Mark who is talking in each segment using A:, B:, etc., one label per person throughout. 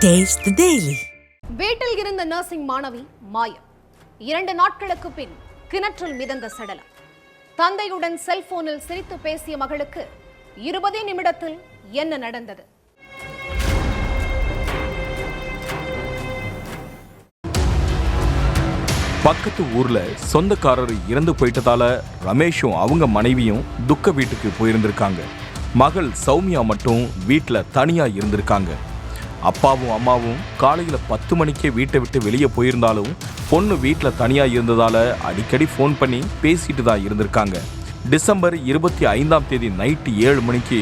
A: Taste the Daily.
B: வீட்டில் இருந்த nursing மாணவி மாயம் 2 நாட்களுக்கு பின் கிணற்றில் மிதந்த சடலம். தந்தையுடன் செல்போனில் சிரித்து பேசிய மகளுக்கு 20 நிமிடத்தில் என்ன நடந்தது?
C: பக்கத்து ஊர்ல சொந்தக்காரர் இறந்து போயிட்டதால ரமேஷும் அவங்க மனைவியும் துக்க வீட்டுக்கு போயிருந்திருக்காங்க. மகள் சௌமியா மட்டும் வீட்டில் தனியா இருந்திருக்காங்க. அப்பாவும் அம்மாவும் காலையில் 10 மணிக்கே வீட்டை விட்டு வெளியே போயிருந்தாலும் பொண்ணு வீட்டில் தனியா இருந்ததால அடிக்கடி ஃபோன் பண்ணி பேசிட்டு தான் இருந்திருக்காங்க. டிசம்பர் 25ஆம் தேதி நைட்டு 7 மணிக்கு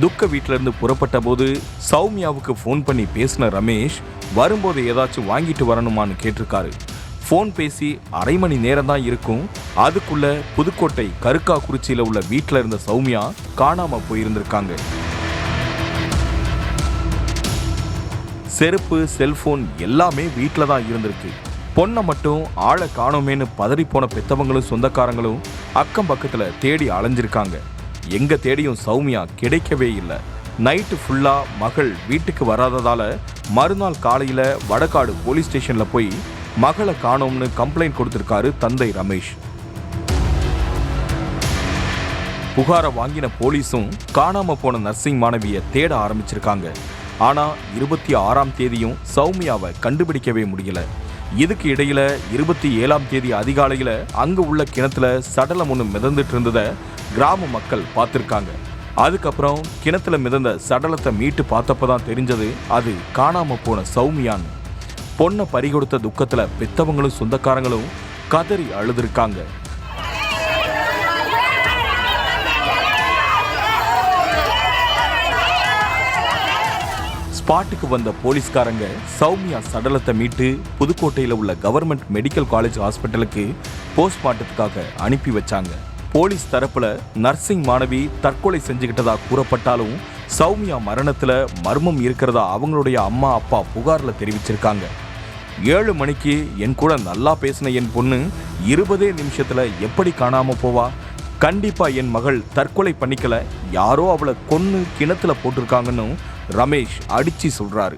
C: துக்க வீட்டிலேருந்து புறப்பட்ட போது சௌமியாவுக்கு ஃபோன் பண்ணி பேசின ரமேஷ் வரும்போது ஏதாச்சும் வாங்கிட்டு வரணுமான்னு கேட்டிருக்காரு. ஃபோன் பேசி அரை மணி நேரம் தான் இருக்கும். அதுக்குள்ள புதுக்கோட்டை கருக்காக்குறிச்சியில் உள்ள வீட்டில் இருந்த சௌமியா காணாம போயிருந்திருக்காங்க. செருப்பு, செல்போன் எல்லாமே வீட்டில் தான் இருந்திருக்கு. பொண்ணை மட்டும் ஆளை காணோமேன்னு பதறிப்போன பெத்தவங்களும் சொந்தக்காரங்களும் அக்கம் பக்கத்தில் தேடி அலைஞ்சிருக்காங்க. எங்க தேடியும் சௌமியா கிடைக்கவே இல்லை. நைட்டு ஃபுல்லா மகள் வீட்டுக்கு வராததால மறுநாள் காலையில் வடகாடு போலீஸ் ஸ்டேஷனில் போய் மகளை காணோம்னு கம்ப்ளைண்ட் கொடுத்திருக்காரு தந்தை ரமேஷ். புகாரை வாங்கின போலீஸும் காணாம போன நர்சிங் மாணவியை தேட ஆரம்பிச்சிருக்காங்க. ஆனா 26ஆம் தேதியும் சௌமியாவை கண்டுபிடிக்கவே முடியல. இதுக்கு இடையில 27ஆம் தேதி அதிகாலையில அங்க உள்ள கிணத்துல சடலம் ஒன்று மிதந்துட்டு இருந்ததை கிராம மக்கள் பார்த்திருக்காங்க. அதுக்கப்புறம் கிணத்துல மிதந்த சடலத்தை மீட்டு பார்த்தப்பதான் தெரிஞ்சது அது காணாம போன சௌமியான்னு. பொண்ணை பறிகொடுத்த துக்கத்துல பெத்தவங்களும் சொந்தக்காரங்களும் கதறி அழுதுருக்காங்க. ஸ்பாட்டுக்கு வந்த போலீஸ்காரங்க சௌமியா சடலத்தை மீட்டு புதுக்கோட்டையில் உள்ள கவர்மெண்ட் மெடிக்கல் காலேஜ் ஹாஸ்பிட்டலுக்கு போஸ்ட்மார்ட்டத்துக்காக அனுப்பி வச்சாங்க. போலீஸ் தரப்புல நர்சிங் மாணவி தற்கொலை செஞ்சுக்கிட்டதா கூறப்பட்டாலும் சௌமியா மரணத்துல மர்மம் இருக்கிறதா அவங்களுடைய அம்மா அப்பா புகார்ல தெரிவிச்சிருக்காங்க. 7 மணிக்கு என் கூட நல்லா பேசின என் பொண்ணு 20 நிமிஷத்துல எப்படி காணாம போவா? கண்டிப்பா என் மகள் தற்கொலை பண்ணிக்கல, யாரோ அவளை கொன்னு கிணத்துல போட்டிருக்காங்கன்னு ரமேஷ் அடிச்சு சொல்றாரு.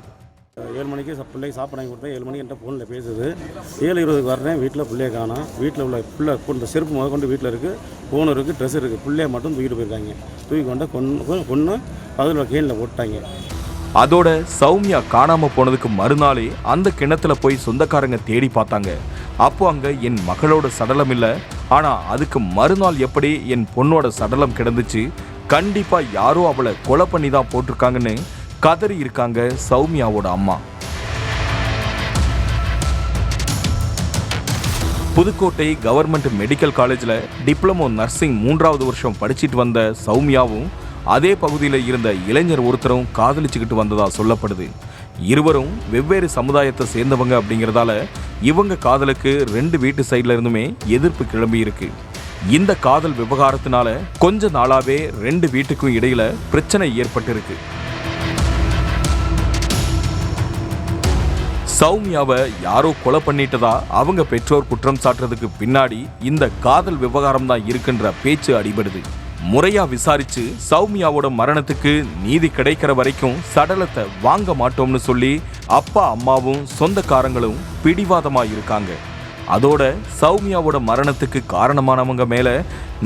D: 7 மணிக்கு பிள்ளைக்கு சாப்பிட கொடுத்தேன். 7 மணிக்கு என்கிட்ட ஃபோனில் பேசுது. 7:20க்கு வரேன், வீட்டில் பிள்ளைய காணோம். வீட்டில் உள்ள பிள்ளை இந்த செருப்பு முத கொண்டு வீட்டில் இருக்குது, ஃபோன் இருக்குது, ட்ரெஸ் இருக்குது. பிள்ளைய மட்டும் தூக்கிட்டு போயிருக்காங்க. தூக்கி கொண்டு பொண்ணு அதில் கேனில் போட்டாங்க.
C: அதோட சௌமியா காணாம போனதுக்கு மறுநாளே அந்த கிணத்துல போய் சொந்தக்காரங்க தேடி பார்த்தாங்க. அப்போ அங்க என் மகளோட சடலம் இல்லை, ஆனா அதுக்கு மறுநாள் எப்படி என் பொண்ணோட சடலம் கிடந்துச்சு, கண்டிப்பா யாரோ அவளை கொலை பண்ணி தான் போட்டிருக்காங்கன்னு கதறி இருக்காங்க சௌமியாவோட அம்மா. புதுக்கோட்டை கவர்மெண்ட் மெடிக்கல் காலேஜில் டிப்ளமோ நர்சிங் 3வது வருஷம் படிச்சுட்டு வந்த சௌமியாவும் அதே பகுதியில் இருந்த இளைஞர் ஒருத்தரும் காதலிச்சுக்கிட்டு வந்ததா சொல்லப்படுது. இருவரும் வெவ்வேறு சமுதாயத்தை சேர்ந்தவங்க அப்படிங்கிறதால இவங்க காதலுக்கு 2 வீட்டு சைட்ல இருந்துமே எதிர்ப்பு கிளம்பி இருக்கு. இந்த காதல் விவகாரத்தினால கொஞ்ச நாளாவே 2 வீட்டுக்கும் இடையில பிரச்சனை ஏற்பட்டு இருக்கு. சௌமியாவை யாரோ கொலை பண்ணிட்டதா அவங்க பெற்றோர் குற்றம் சாட்டுறதுக்கு பின்னாடி இந்த காதல் விவகாரம் தான் இருக்குன்ற பேச்சு அடிபடுது. முறையா விசாரிச்சு சௌமியாவோட மரணத்துக்கு நீதி கிடைக்கிற வரைக்கும் சடலத்தை வாங்க மாட்டோம்னு சொல்லி அப்பா அம்மாவும் சொந்தக்காரங்களும் பிடிவாதமா இருக்காங்க. அதோட சௌமியாவோட மரணத்துக்கு காரணமானவங்க மேல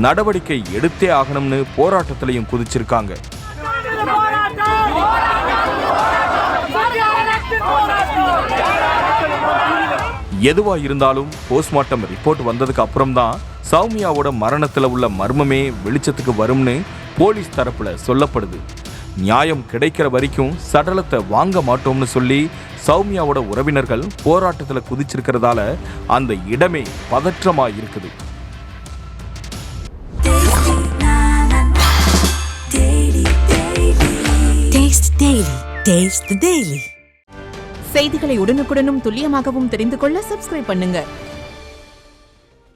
C: நடவடிக்கை எடுத்தே ஆகணும்னு போராட்டத்திலையும் குதிச்சிருக்காங்க. எதுவா இருந்தாலும் போஸ்ட்மார்ட்டம் ரிப்போர்ட் வந்ததுக்கு அப்புறம் தான் சௌமியாவோட மரணத்துல உள்ள மர்மமே வெளிச்சத்துக்கு வரும்னு போலீஸ் தரப்புல சொல்லப்படுது. நியாயம் கிடைக்கிற வரைக்கும் சடலத்தை வாங்க மாட்டோம்னு சொல்லி சௌமியாவோட உறவினர்கள் போராட்டத்துல குதிச்சிருக்கிறதால அந்த இடமே பதற்றமா இருக்குது.
A: Taste the Daily.
E: செய்திகளை உடனுக்குடனும் துல்லியமாகவும் தெரிந்து கொள்ள சப்ஸ்கிரைப் பண்ணுங்க.